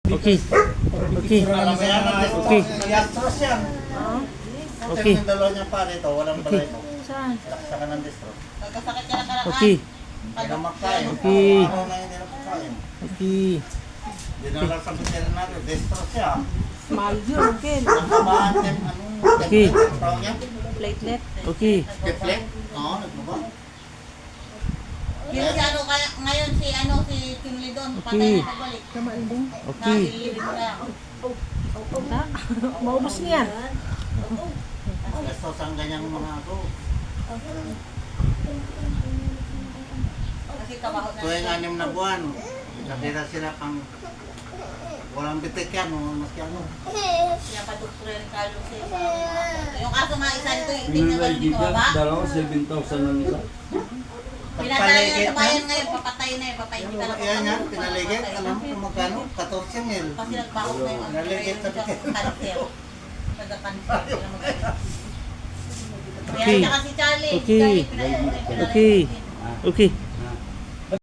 Okay. Okay. Alam mo yan, Okay. nag-astros yan. Okay. Yung dalawa niyang pare ito, walang balay ito. Saan? Laksa ka ng distro. Nagkasakit ka na karaan. Okay. Hindi na makain. Okay. Ano na hindi na makain. Okay. Dinala sa veterinaryo, distro siya. Small yun, Ken. Ang kabahan din, Okay. tawag niya? Platelet. Okay. Deflect? Oo, nagbaba. Yung si ano, kaya, ngayon si ano, si Kim Lidon, patay Okay. na pagbalik. Kamainding. Okay. Nakilibit ko na. Ha? Maubos niyan. Gastos ang ganyang mga ako. Kasi kabaho na. Tuwing 6 na buwan, nakita sila pang walang bitik yan, maski ano. Kaya pa doktor yung Carlos eh. Yung kaso nga isa nito, itik na gano'n dito baba. Dalawa, 7,000 lang isa. Pinatay na sa bayan ngayon, papatay na yun, papay kita na. Yan yan, pinaligit, alam mo kung magkano? 14,000. Kasi nagbaho na yung Naligit sa cancer. Nagka-cancer. sila mag- Okay. Kaya si Charlie. Okay. Charlie, pinatay na yun. Okay. Okay.